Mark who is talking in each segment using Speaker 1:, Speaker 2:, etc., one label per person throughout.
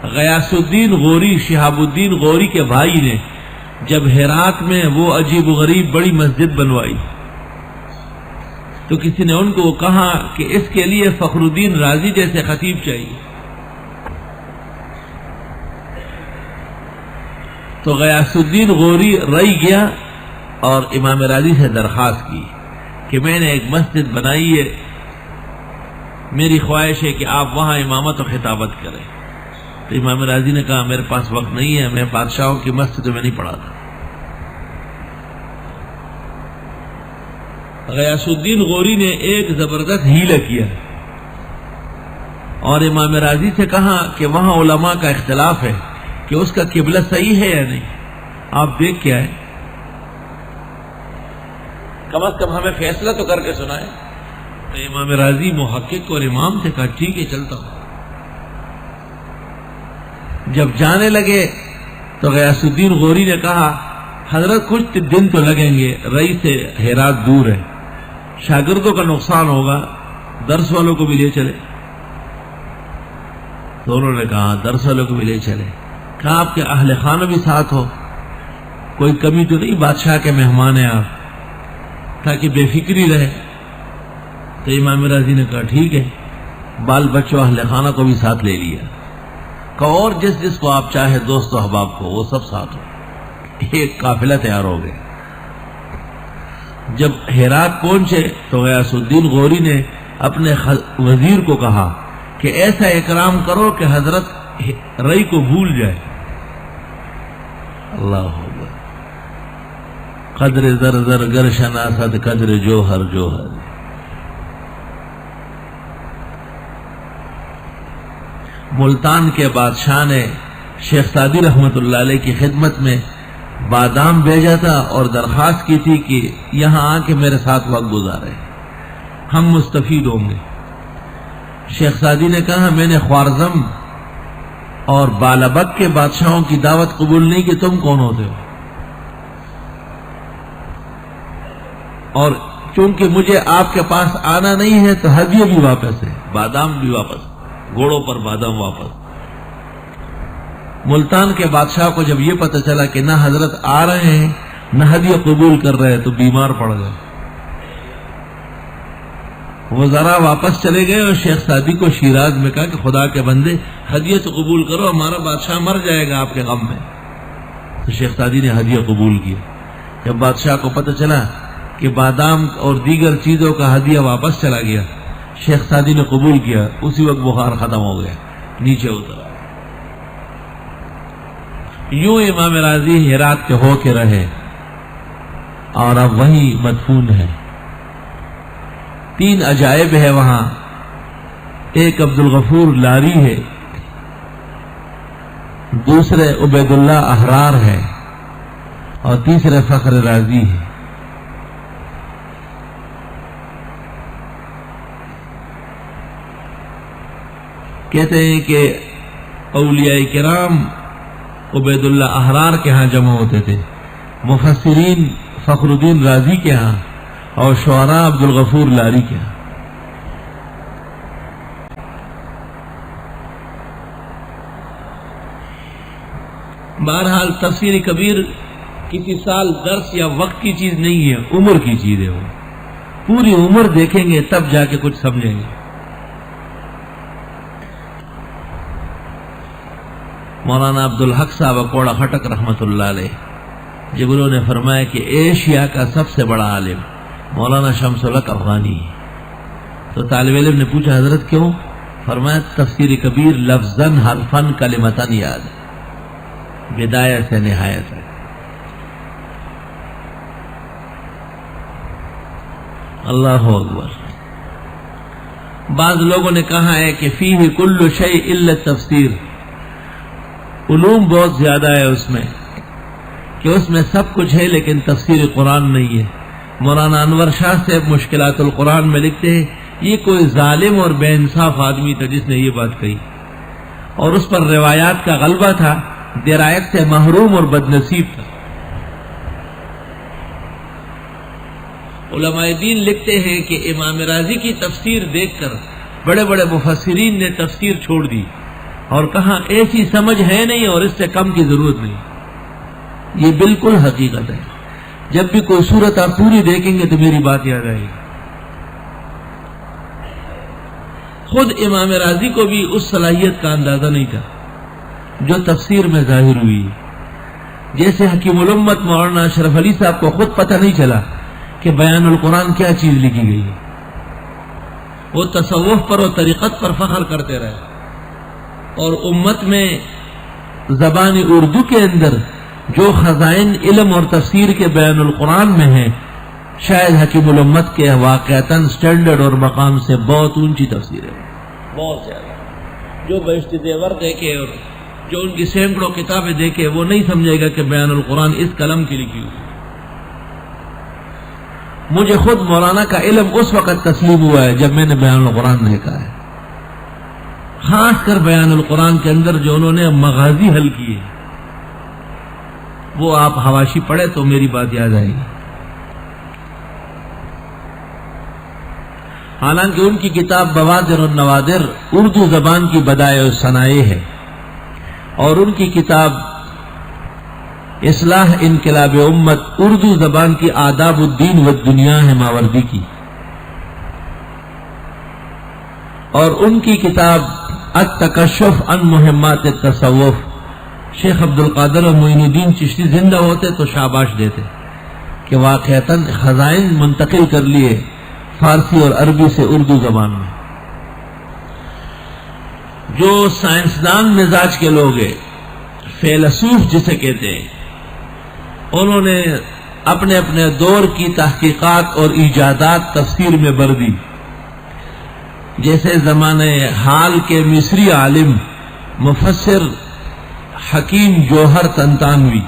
Speaker 1: غیاث الدین غوری شہاب الدین غوری کے بھائی نے جب ہرات میں وہ عجیب و غریب بڑی مسجد بنوائی تو کسی نے ان کو کہا کہ اس کے لیے فخر الدین رازی جیسے خطیب چاہیے. تو غیاث الدین غوری رئی گیا اور امام راضی سے درخواست کی کہ میں نے ایک مسجد بنائی ہے، میری خواہش ہے کہ آپ وہاں امامت و خطابت کریں. تو امام راضی نے کہا میرے پاس وقت نہیں ہے، میں بادشاہوں کی مسجدوں میں نہیں پڑھاتا. غیاث الدین غوری نے ایک زبردست حیلہ کیا اور امام راضی سے کہا کہ وہاں علماء کا اختلاف ہے کہ اس کا قبلہ صحیح ہے یا نہیں، آپ دیکھ کے آئے، کم از کم ہمیں فیصلہ تو کر کے سنائے. تو امام راضی محقق اور امام سے کہا ٹھیک ہے چلتا ہوں. جب جانے لگے تو غیاث الدین غوری نے کہا حضرت کچھ دن تو لگیں گے، رئی سے ہرات دور ہے، شاگردوں کا نقصان ہوگا، درس والوں کو بھی لے چلے. تو انہوں نے کہا درس والوں کو بھی لے چلے. کہا آپ کے اہل خانہ بھی ساتھ ہو، کوئی کمی تو نہیں، بادشاہ کے مہمان ہیں آپ، تاکہ بے فکری رہے. تو امام راضی نے کہا ٹھیک ہے، بال بچوں اہل خانہ کو بھی ساتھ لے لیا. کہا اور جس جس کو آپ چاہے دوست و احباب کو وہ سب ساتھ ہو. ایک قافلہ تیار ہو گئے. جب ہرات پہنچے تو غیاث الدین غوری نے اپنے وزیر کو کہا کہ ایسا اکرام کرو کہ حضرت رئی کو بھول جائے. اللہ اکبر. قدر زر زر گر شناست قدر جوہر جوہر. ملتان کے بادشاہ نے شیخ سعدی رحمت اللہ علیہ کی خدمت میں بادام بھیجا تھا اور درخواست کی تھی کہ یہاں آ کے میرے ساتھ وقت گزارے، ہم مستفید ہوں گے. شیخ سعدی نے کہا میں نے خوارزم اور بالابک کے بادشاہوں کی دعوت قبول نہیں کی، تم کون ہوتے ہو؟ اور چونکہ مجھے آپ کے پاس آنا نہیں ہے تو ہدیہ بھی واپس ہے، بادام بھی واپس، گھوڑوں پر بادام واپس. ملتان کے بادشاہ کو جب یہ پتہ چلا کہ نہ حضرت آ رہے ہیں نہ ہدیہ قبول کر رہے تو بیمار پڑ گئے. وہ ذرا واپس چلے گئے اور شیخ سعدی کو شیراز میں کہا کہ خدا کے بندے ہدیہ تو قبول کرو، ہمارا بادشاہ مر جائے گا آپ کے غم میں. تو شیخ سعدی نے ہدیہ قبول کیا. جب بادشاہ کو پتہ چلا کہ بادام اور دیگر چیزوں کا ہدیہ واپس چلا گیا، شیخ سعدی نے قبول کیا. اسی وقت بخار ختم ہو گیا، نیچے اترا. یوں امام راضی ہرات کے ہو کے رہے اور اب وہیں مدفون ہے. 3 عجائب ہے وہاں. ایک عبدالغفور لاری ہے، دوسرے عبید اللہ احرار ہے اور تیسرے فخر رازی ہے. کہتے ہیں کہ اولیاء کرام عبید اللہ احرار کے ہاں جمع ہوتے تھے، مفسرین فخر الدین رازی کے ہاں اور شعراء عبدالغفور لاری کے ہاں. بہرحال تفسیر کبیر کسی سال درس یا وقت کی چیز نہیں ہے، عمر کی چیز ہے. وہ پوری عمر دیکھیں گے تب جا کے کچھ سمجھیں گے. مولانا عبدالحق صاحب کوڑا خٹک رحمت اللہ علیہ جب انہوں نے فرمایا کہ ایشیا کا سب سے بڑا عالم مولانا شمس الحق افغانی ہے، تو طالب علم نے پوچھا حضرت کیوں؟ فرمایا تفسیر کبیر لفظاً حرفاً کلمتاً یاد، بدایت سے نہایت ہے. اللہ اکبر. بعض لوگوں نے کہا ہے کہ فیہ کل شیء الا التفسیر، علوم بہت زیادہ ہے اس میں، کہ اس میں سب کچھ ہے لیکن تفسیر قرآن نہیں ہے. مولانا انور شاہ سے مشکلات القرآن میں لکھتے ہیں یہ کوئی ظالم اور بے انصاف آدمی تھا جس نے یہ بات کہی، اور اس پر روایات کا غلبہ تھا، درایت سے محروم اور بد نصیب تھا. علماء دین لکھتے ہیں کہ امام راضی کی تفسیر دیکھ کر بڑے بڑے مفسرین نے تفسیر چھوڑ دی اور کہا ایسی سمجھ ہے نہیں اور اس سے کم کی ضرورت نہیں. یہ بالکل حقیقت ہے. جب بھی کوئی صورت آپ پوری دیکھیں گے تو میری بات یاد آئے گی. خود امام راضی کو بھی اس صلاحیت کا اندازہ نہیں تھا جو تفسیر میں ظاہر ہوئی. جیسے حکیم الامت مولانا اشرف علی صاحب کو خود پتہ نہیں چلا کہ بیان القرآن کیا چیز لکھی گئی ہے. وہ تصوف پر اور طریقت پر فخر کرتے رہے اور امت میں زبان اردو کے اندر جو خزائن علم اور تفسیر کے بیان القرآن میں ہیں شاید حکیم الامت کے واقعتاً سٹینڈرڈ اور مقام سے بہت اونچی تفسیر ہے. بہت زیادہ. جو بہشت زیور دیکھے اور جو ان کی سینکڑوں کتابیں دیکھے وہ نہیں سمجھے گا کہ بیان القرآن اس قلم کی لکھی ہوئی. مجھے خود مولانا کا علم اس وقت تسلیم ہوا ہے جب میں نے بیان القرآن دیکھا ہے. خاص کر بیان القرآن کے اندر جو انہوں نے مغازی حل کیے وہ آپ حواشی پڑھے تو میری بات یاد آئے گی. حالانکہ ان کی کتاب بوادر النوادر اردو زبان کی بدائع و صنائع ہے اور ان کی کتاب اصلاح انقلاب امت اردو زبان کی آداب الدین و دنیا ہے ماوردی کی. اور ان کی کتاب التکشف عن مہمات التصوف شیخ عبد القادر و معین الدین چشتی زندہ ہوتے تو شاباش دیتے کہ واقعتاً خزائن منتقل کر لیے فارسی اور عربی سے اردو زبان میں. جو سائنسدان مزاج کے لوگ ہیں فیلسوف جسے کہتے ہیں انہوں نے اپنے اپنے دور کی تحقیقات اور ایجادات تفسیر میں بر دی. جیسے زمانے حال کے مصری عالم مفسر حکیم جوہر تنتانوی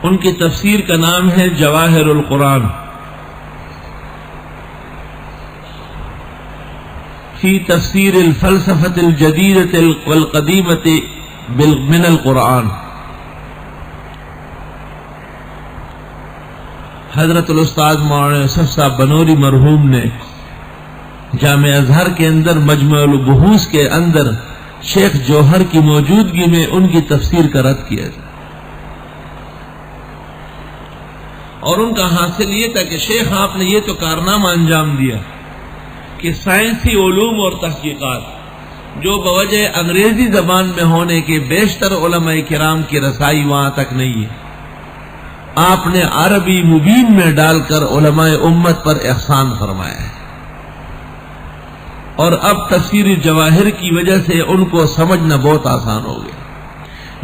Speaker 1: ان کی تفسیر کا نام ہے جواہر القرآن فی تفسیر الفلسفۃ الجدیدۃ والقدیمۃ من القرآن. حضرت الاستاذ مولانا یوسف صاحب بنوری مرحوم نے جامع ازہر کے اندر مجمع البحوث کے اندر شیخ جوہر کی موجودگی میں ان کی تفسیر کا رد کیا تھا. اور ان کا حاصل یہ تھا کہ شیخ آپ نے یہ تو کارنامہ انجام دیا کہ سائنسی علوم اور تحقیقات جو بوجہ انگریزی زبان میں ہونے کے بیشتر علماء کرام کی رسائی وہاں تک نہیں ہے، آپ نے عربی مبین میں ڈال کر علماء امت پر احسان فرمایا ہے. اور اب تفسیر جواہر کی وجہ سے ان کو سمجھنا بہت آسان ہو گیا.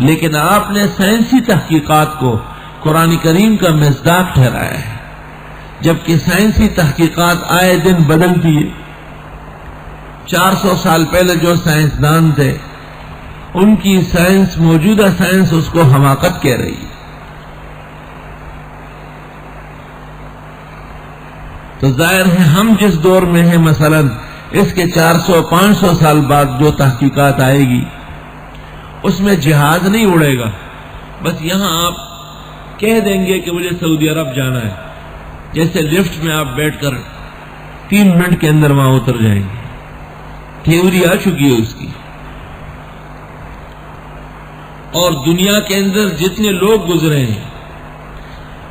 Speaker 1: لیکن آپ نے سائنسی تحقیقات کو قرآن کریم کا مصداق ٹھہرایا ہے، جبکہ سائنسی تحقیقات آئے دن بدلتی ہے. 400 سال پہلے جو سائنسدان تھے ان کی سائنس موجودہ سائنس اس کو حماقت کہہ رہی ہے. تو ظاہر ہے ہم جس دور میں ہیں مثلا اس کے 400-500 سال بعد جو تحقیقات آئے گی اس میں جہاز نہیں اڑے گا. بس یہاں آپ کہہ دیں گے کہ مجھے سعودی عرب جانا ہے، جیسے لفٹ میں آپ بیٹھ کر 3 منٹ کے اندر وہاں اتر جائیں گے. تھیوری آ چکی ہے اس کی. اور دنیا کے اندر جتنے لوگ گزرے ہیں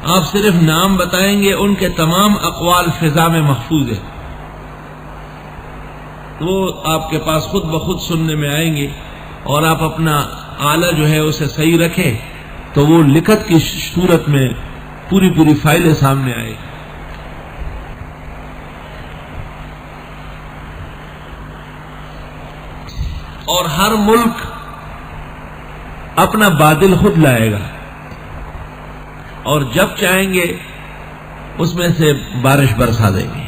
Speaker 1: آپ صرف نام بتائیں گے ان کے تمام اقوال فضا میں محفوظ ہیں. وہ آپ کے پاس خود بخود سننے میں آئیں گے اور آپ اپنا آلہ جو ہے اسے صحیح رکھیں تو وہ لکھت کی صورت میں پوری فائلیں سامنے آئے. اور ہر ملک اپنا بادل خود لائے گا اور جب چاہیں گے اس میں سے بارش برسا دیں گے.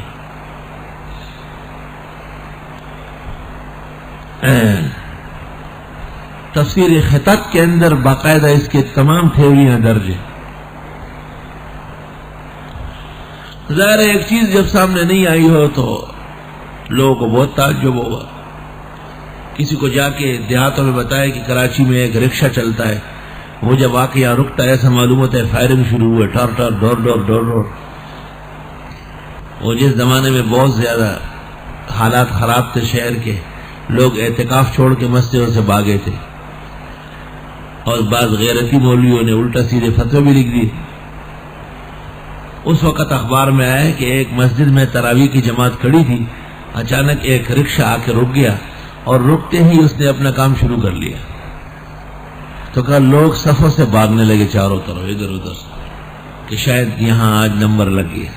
Speaker 1: تفسیر خطت کے اندر باقاعدہ اس کے تمام تھیوریاں درج ہیں. ظاہر ایک چیز جب سامنے نہیں آئی ہو تو لوگوں کو بہت تعجب ہوگا. کسی کو جا کے دیہاتوں میں بتایا کہ کراچی میں ایک رکشہ چلتا ہے، وہ جب آ کے یہاں رکتا ہے ایسا معلوم ہوتا ہے فائرنگ شروع ہوئے، ٹار ٹار ڈور ڈور ڈور ڈور. وہ جس زمانے میں بہت زیادہ حالات خراب تھے شہر کے، لوگ اعتکاف چھوڑ کے مسجدوں سے بھاگے تھے، اور بعض غیرتی مولویوں نے الٹا سیدھے فتوے بھی لکھ دیے۔ اس وقت اخبار میں آیا کہ ایک مسجد میں تراویح کی جماعت کھڑی تھی، اچانک ایک رکشہ آ کے رک گیا، اور رکتے ہی اس نے اپنا کام شروع کر لیا۔ تو کہا لوگ صفوں سے بھاگنے لگے چاروں طرف ادھر ادھر کہ شاید یہاں آج نمبر لگ گیا۔